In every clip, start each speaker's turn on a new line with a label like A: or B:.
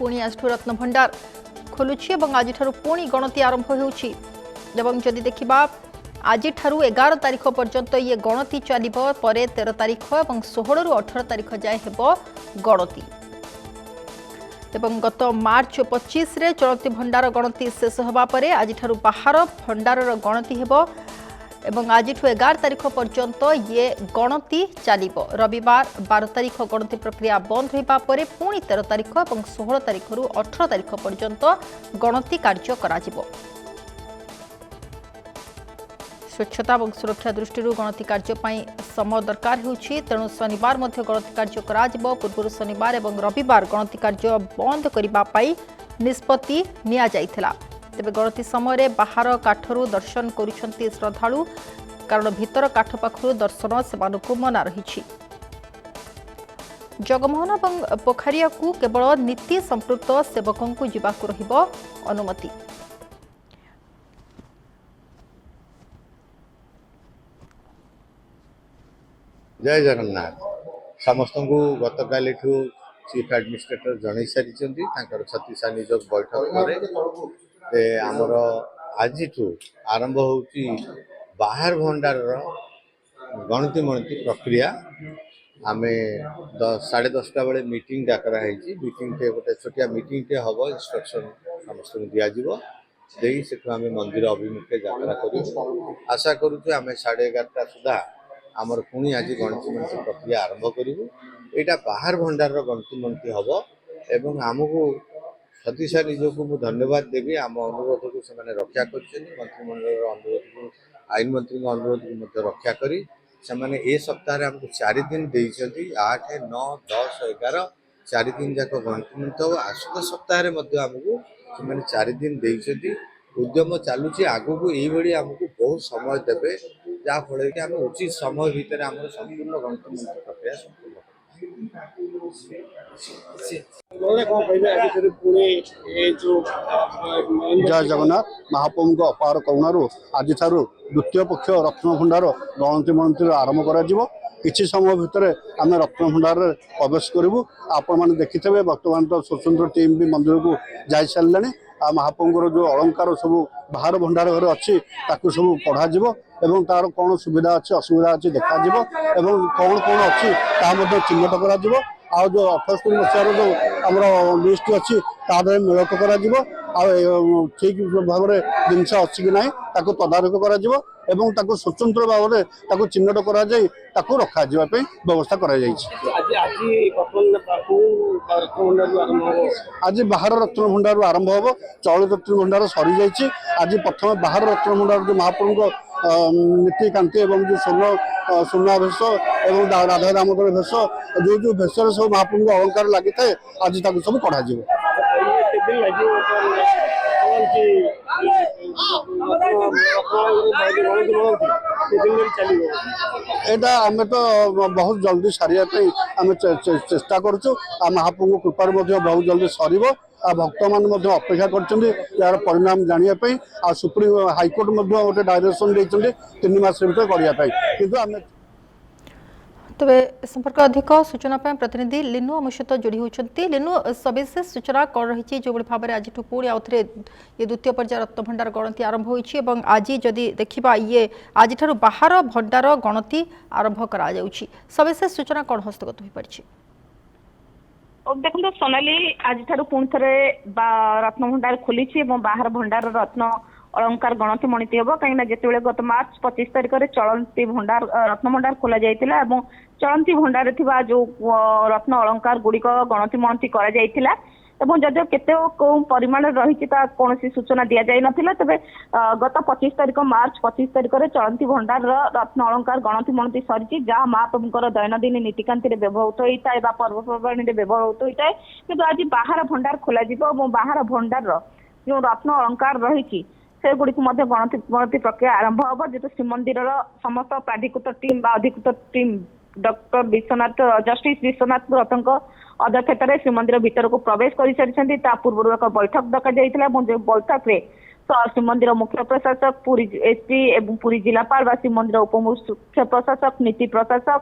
A: पुणी आज रत्न भंडार खोलुछि और आज पुणी गणति आरंभ होउछि। जदि देखा आज 11 तारीख पर्यंत ये गणति चलिबो परे 13 तारीख और 16 रु 18 तारीख जाए हेबो गणति। गत मार्च 25 रे चलती भंडार गणति शेष होगा पर आज बाहर भंडार गणति हेबो एवं आज 11 तारीख पर्यंत ये गणति चलिबो। रविवार 12 तारीख गणति प्रक्रिया बंद होइबा परे पुणी 13 तारीख और 16 तारीख रु 18 तारीख पर्यंत गणति कार्य कराजिबो। स्वच्छता और सुरक्षा दृष्टि गणति कार्य समय दरकार होउछि, तेणु शनिवार मध्य गणति कार्य कराजिबो। पूर्व शनिवार और रविवार गणति कार्य बंद करिबा पाई निष्पत्ति निया जाइथिला। तेबे गणति समय बाहर काठरू दर्शन करुछंती श्रद्धालु, कारण भीतर काठ पाखरु दर्शन सेमानकु मना रहिछि। जगमोहन और पोखरिया को केवल नीति संपृक्त सेवकों को जीवाकु रहिबो अनुमति।
B: जय जगन्नाथ। समस्त को गत काली चीफ एडमिनिस्ट्रेटर जन सारी छत्तीसा निजोग बैठक पर आमर आज आरंभ होची बाहर भंडार गणति मणति प्रक्रिया। आम 10:30 बेले मीटिंग डाकरा मीटिंग गोटे छोटिया मीटिंग टे हम इंस्ट्रक्शन समस्त दिज्व से आम मंदिर अभिमुखे यात्रा करूँ। आशा करुँ आम 11:30 सुधा आमर पुणी आज गणति मंत्री प्रक्रिया आरंभ करूँ। यहाँ बाहर भंडार गणति मंत्री हम एवं आमको छत्तीसा निजोग को धन्यवाद देवी। आम अनुरोध को से रक्षा कर मंत्रिमंडल अनुरोध को आईन मंत्री अनुरोध को रक्षा करी ए सप्ताह आमको 4 दिन देइछंती। 8, 9, 10, 11 4 दिन जाक गणति मंत्री हम। आसत सप्ताह आमको से 4 दिन देइछंती। उद्यम चलुची आगु को यही आमको बहुत समय देवे, जहाँफल कि आम उचित समय भितर आम संपूर्ण गणति मंत्री प्रक्रिया संपूर्ण।
C: जय जगन्नाथ। महाप्रभु अपार करुणारू आज द्वितीय पक्ष रत्न भंडार गणति मंत्री आरंभ कर किसी समय भितर आम रत्न भंडार प्रवेश करूँ। आपण मैंने देखिथे बर्तमान तो स्वतंत्र टीम भी मंदिर को जा सारे। महाप्रभुर जो अलंकार सब बाहर भंडार घर अच्छी सब पढ़ा एवं तार कौन सुविधा अच्छी असुविधा अच्छी देखा एवं कौन कौन अच्छी चिन्हट करा आ जो 78 मसीहार जो आम लिस्ट अच्छी तादे मिलक कर ठीक भाव में जिनस अच्छी कि ना तदारख कर स्वतंत्र भाव में चिन्हट कर रखा व्यवस्था कर आज बाहर रत्न भंडार आरंभ हम। चलित रत्न भंडार सरी जाइए। आज प्रथम बाहर रत्न भंडार जो महाप्रभु नीतिकांति एवं जो सुनाभेष एवं राधा दामोदर भेष जो जो भेष सब महाप्रभु अलंकार लगी था आज सब कढ़ा। एटा आम तो बहुत जल्दी सारिया आम चेष्टा करुँ। महाप्रभु कृपार बहुत जल्दी सर भक्त मान अपेक्षा कर परिणाम जानापी। सुप्रीम हाइकोर्ट गोटे डायरेक्शन देते 3 मास भर करने।
A: तबे संपर्क अधिक सूचना प्रतिनिधि लिनु आम सहित जोड़ी होती। लिनु सविशेष सूचना कौन रही जो भाव में आज पुणी आउ थे ये द्वितीय पर्याय रत्न भंडार गणति आरंभ होती आज जदि देखा ये आज बाहर भंडार गणति आरंभ करा सविशेष सूचना कौन हस्तगत हो पारी?
D: देखो सोनाली आज पुणी थे रत्न भंडार खोली बाहर भंडार रत्न अलंकार गणति मणिति हम कहीं जिते गत मार्च 25 तारीख में चलती भंडार रत्न भंडार खोल जाइतिला एवं चलती भंडार थिबा जो रत्न अलंकार गुड़िक गणति मणति करा जाइतिला एवं जदिव केते परिमाण रही कौन सूचना दि जाई नथिला। तबे गत 25 तारीख मार्च 25 तारीख में चलती भंडार रत्न अलंकार गणति मणति सरी जहाँ महाप्रभुଙ୍କର दैनंदिन नीतिकांति व्यवहृत होता है पर्वपर्वाणी व्यवहृत होता है। किंतु आज बाहर भंडार खोल बाहर भंडार जो रत्न अलंकार रही से गुड़ी गणति प्रक्रिया आरंभ हम। जेतु श्रीमंदिर समस्त प्राधिकृत टीम अधिकृत team doctor Vishwanath justice Vishwanath रथ अध्यक्षतार श्रीमंदिर भीतर को प्रवेश कर पूर्व एक बैठक डक बैठक में ଶ୍ରୀମନ୍ଦିର ମୁଖ୍ୟ ପ୍ରଶାସକ ପୁରୀ ଏସପି ଏବଂ ପୁରୀ ଜିଲ୍ଲାପାଳ ବା ଶ୍ରୀମନ୍ଦିର ଉପମୁଖ୍ୟ ପ୍ରଶାସକ ନୀତି ପ୍ରଶାସକ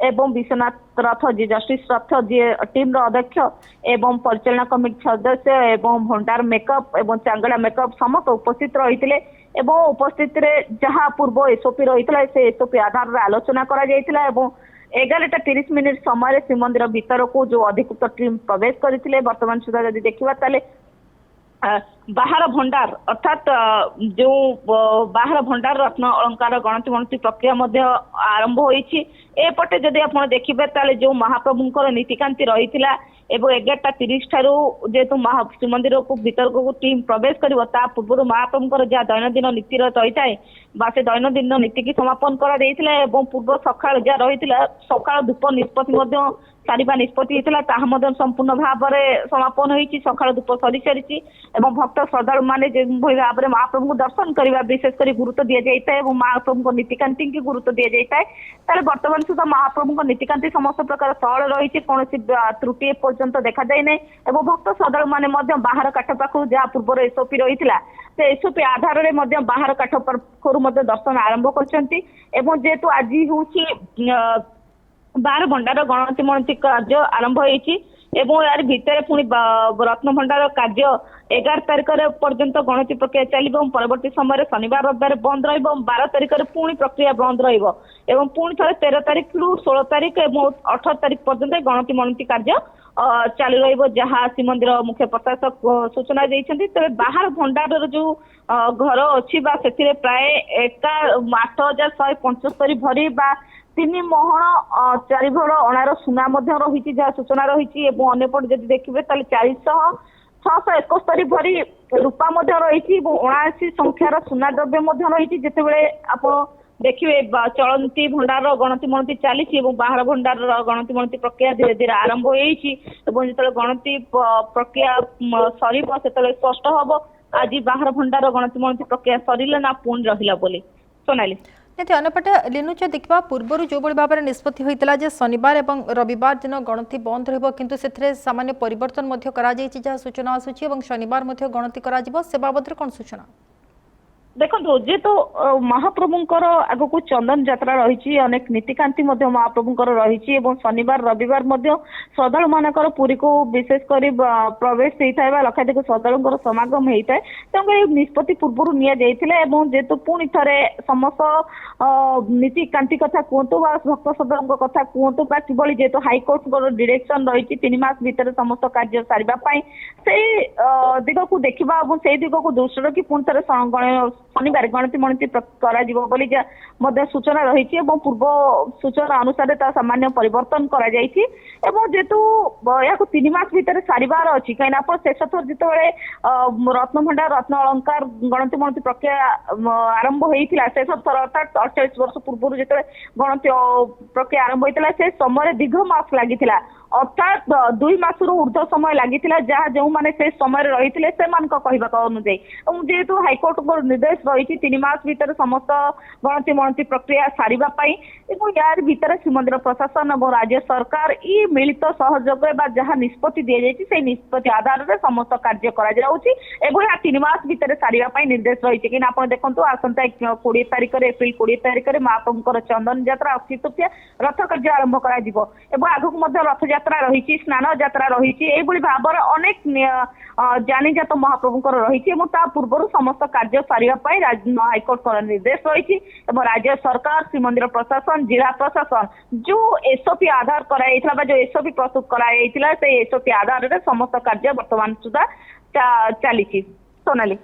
D: ଏବଂ ବିଶ୍ୱନାଥ ରଥ ଯିଏ ଜଷ୍ଟିସ ରଥ ଯିଏ ଟିମ୍ର ଅଧ୍ୟକ୍ଷ ଏବଂ ପରିଚାଳନା କମିଟି ସଦସ୍ୟ ଏବଂ ଭଣ୍ଡାର ମେକଅପ୍ ଏବଂ ଚାଙ୍ଗଡା ମେକଅପ୍ ସମସ୍ତ ଉପସ୍ଥିତ ରହିଥିଲେ ଏବଂ ଉପସ୍ଥିତିରେ ଯାହା ପୂର୍ବ ଏସଓପି ରହିଥିଲା ସେ ଏସଓପି ଆଧାରରେ ଆଲୋଚନା କରାଯାଇଥିଲା ଏବଂ 11:30 ସମୟରେ ଶ୍ରୀମନ୍ଦିର ଭିତରକୁ ଯୋଉ ଅଧିକୃତ ଟିମ୍ ପ୍ରବେଶ କରିଥିଲେ ବର୍ତ୍ତମାନ ସୁଦ୍ଧା ଯଦି ଦେଖିବା ତାହେଲେ ବାହାର ଭଣ୍ଡାର ଅର୍ଥାତ୍ ଯୋଉ ବାହାର ଭଣ୍ଡାର ରତ୍ନ ଅଳଙ୍କାର ଗଣତି ମଣତି ପ୍ରକ୍ରିୟା ମଧ୍ୟ ଆରମ୍ଭ ହୋଇଛି ଏପଟେ ଯଦି ଆପଣ ଦେଖିବେ ତାହେଲେ ଯୋଉ ମହାପ୍ରଭୁଙ୍କର ନୀତିକାନ୍ତି ରହିଥିଲା ଏବଂ 11:30 ଠାରୁ ଯେହେତୁ ଶ୍ରୀମନ୍ଦିରକୁ ଭିତରକୁ ଟିମ୍ ପ୍ରବେଶ କରିବ ତା ପୂର୍ବରୁ ମହାପ୍ରଭୁଙ୍କର ଯାହା ଦୈନନ୍ଦିନ ନୀତି ରହିଥାଏ ବା ସେ ଦୈନନ୍ଦିନ ନୀତିକି ସମାପନ କରାଯାଇଥିଲା ଏବଂ ପୂର୍ବ ସକାଳ ଯାହା ରହିଥିଲା ସକାଳ ଧୂପ ନିଷ୍ପତ୍ତି ମଧ୍ୟ ସାରିବା ନିଷ୍ପତ୍ତି ହେଇଥିଲା ତାହା ମଧ୍ୟ ସମ୍ପୂର୍ଣ୍ଣ ଭାବରେ ସମାପନ ହୋଇଛି ସକାଳ ଧୂପ ସରି ସାରିଛି ଏବଂ ଭକ୍ତ ଶ୍ରଦ୍ଧାଳୁ ମାନେ ଯେଭଳି ଭାବରେ ମହାପ୍ରଭୁଙ୍କୁ ଦର୍ଶନ କରିବା ବିଶେଷ କରି ଗୁରୁତ୍ୱ ଦିଆଯାଇଥାଏ ଏବଂ ମହାପ୍ରଭୁଙ୍କ ନୀତିକାନ୍ତିକି ଗୁରୁତ୍ୱ ଦିଆଯାଇଥାଏ ତାହେଲେ ବର୍ତ୍ତମାନ ସୁଦ୍ଧା ମହାପ୍ରଭୁଙ୍କ ନୀତିକାନ୍ତି ସମସ୍ତ ପ୍ରକାର ସହଳ ରହିଛି କୌଣସି ତ୍ରୁଟି ଏପର୍ଯ୍ୟନ୍ତ ଦେଖାଯାଇ ନାହିଁ ଏବଂ ଭକ୍ତ ଶ୍ରଦ୍ଧାଳୁ ମାନେ ମଧ୍ୟ ବାହାର କାଠ ପାଖରୁ ଯାହା ପୂର୍ବରୁ ଏସଓପି ରହିଥିଲା ସେ ଏସଓପି ଆଧାରରେ ମଧ୍ୟ ବାହାର କାଠ ପାଖରୁ ମଧ୍ୟ ଦର୍ଶନ ଆରମ୍ଭ କରିଛନ୍ତି ଏବଂ ଯେହେତୁ ଆଜି ହେଉଛି ବାର ଭଣ୍ଡାର ଗଣତି ମଣତି କାର୍ଯ୍ୟ ଆରମ୍ଭ ହେଇଛି ଏବଂ ୟାର ଭିତରେ ପୁଣି ରତ୍ନ ଭଣ୍ଡାର କାର୍ଯ୍ୟ 11 ତାରିଖରେ ପର୍ଯ୍ୟନ୍ତ ଗଣତି ପ୍ରକ୍ରିୟା ଚାଲିବ ଏବଂ ପରବର୍ତ୍ତୀ ସମୟରେ ଶନିବାର ରବିବାର ବନ୍ଦ ରହିବ ଏବଂ 12 ତାରିଖରେ ପୁଣି ପ୍ରକ୍ରିୟା ବନ୍ଦ ରହିବ ଏବଂ ପୁଣି ଥରେ 13 ତାରିଖରୁ 16 ତାରିଖ ଏବଂ 18 ତାରିଖ ପର୍ଯ୍ୟନ୍ତ ଗଣତି ମଣତି କାର୍ଯ୍ୟ ଚାଲୁ ରହିବ ଯାହା ଶ୍ରୀମନ୍ଦିର ମୁଖ୍ୟ ପ୍ରଶାସକ ସୂଚନା ଦେଇଛନ୍ତି ତେବେ ବାହାର ଭଣ୍ଡାରର ଯୋଉ ଘର ଅଛି ବା ସେଥିରେ ପ୍ରାୟ 8,175 ଭରି ବା 3 ମହଣ 4 ଭର ଅଣାର ସୁନା ମଧ୍ୟ ରହିଛି ଯାହା ସୂଚନା ରହିଛି ଏବଂ ଅନ୍ୟପଟେ ଯଦି ଦେଖିବେ ତାହେଲେ 671 ଭରି ରୂପା ମଧ୍ୟ ରହିଛି ଏବଂ 79 ସଂଖ୍ୟାର ସୁନା ଦ୍ରବ୍ୟ ମଧ୍ୟ ରହିଛି ଯେତେବେଳେ ଆପଣ ଦେଖିବେ ଚଳନ୍ତି ଭଣ୍ଡାରର ଗଣତି ମଣତି ଚାଲିଛି ଏବଂ ବାହାର ଭଣ୍ଡାରର ଗଣତି ମଣତି ପ୍ରକ୍ରିୟା ଧୀରେ ଧୀରେ ଆରମ୍ଭ ହେଇଛି ଏବଂ ଯେତେବେଳେ ଗଣତି ପ୍ରକ୍ରିୟା ସରିବ ସେତେବେଳେ ସ୍ପଷ୍ଟ ହବ ଆଜି ବାହାର ଭଣ୍ଡାର ଗଣତି ମଣତି ପ୍ରକ୍ରିୟା ସରିଲା ନା ପୁଣି ରହିଲା ବୋଲି ସୋନାଲି
A: निहती अन्यपटे लिनुच देखा पूर्वर जो भाव में निष्पत्ति होता है शनिवार और रविवार दिन गणति बंद रु से सामान्य परिवर्तन जहाँ सूचना आसूची शनिवार गणति से बाबद कौन सूचना
D: देखो जेहेतु महाप्रभुंकर आगक चंदन यात्रा रही अनेक नीतिकांति महाप्रभुंकर रही शनिवार रविवार श्रद्धालु मानकर पुरी को विशेषकर प्रवेश होता है लक्षाधिक श्रद्धालुंकर समागम होता है तेणुक निष्पत्ति पूर्व जेहेतु पुणी थे समस्त नीतिकांति कथा कहतु भक्त श्रद्धालुं कथा कहतु कि जेहेतु हाईकोर्ट डिरेक्शन रही 3 मास भीतर समस्त कार्य सारे से दिग को देखा से दिग को दृष्टि रखी पुणी थे शनिवार गणति मणति सूचना रही पूर्व सूचना अनुसार सामान्य परिवर्तन जेहेतु या 3 मास भीतर सारिबार अच्छी कहीं शेष थर जो रत्न भंडार रत्न अलंकार गणति मणति प्रक्रिया आरंभ होता शेष थर अर्थात 48 वर्ष पूर्व जो गणति प्रक्रिया आरंभ होता से समय दीर्घ मास लगी अर्थात 2 मास ऊर्ध्व समय लगी जहाँ जो मैंने से समय रही थे अनुଯାयी जेहेतु हाईकोर्ट निर्देश रही 3 मास भीतर समस्त गणति मणति प्रक्रिया सारिबाई यार भीतर श्रीमंदिर प्रशासन और राज्य सरकार ये मिलित सहयोग जहाँ निष्पत्ति दी जाए से निष्पत्ति आधार में समस्त कार्य कर 3 मास भीतर सारिबाई निर्देश रही कि आप देखो आसंता 20 तारिख एप्रिल 20 तारिख में महाप्रभुंकर चंदन यात्रा अक्षय तृतीया रथ कार्य आरंभ कर आगक रथ यात्रा रही स्नान यात्रा रही भाव अनेक जानीजात महाप्रभुंकर रही पूर्व समस्त कार्य सारिबाई हाईकोर्ट निर्देश रही राज्य सरकार श्रीमंदिर प्रशासन जिला प्रशासन जो एसओपी आधार कराइला जो एसओपी प्रस्तुत कराइला से एसओपी आधार में समस्त कार्य वर्तमान सुधा चली सोनाली।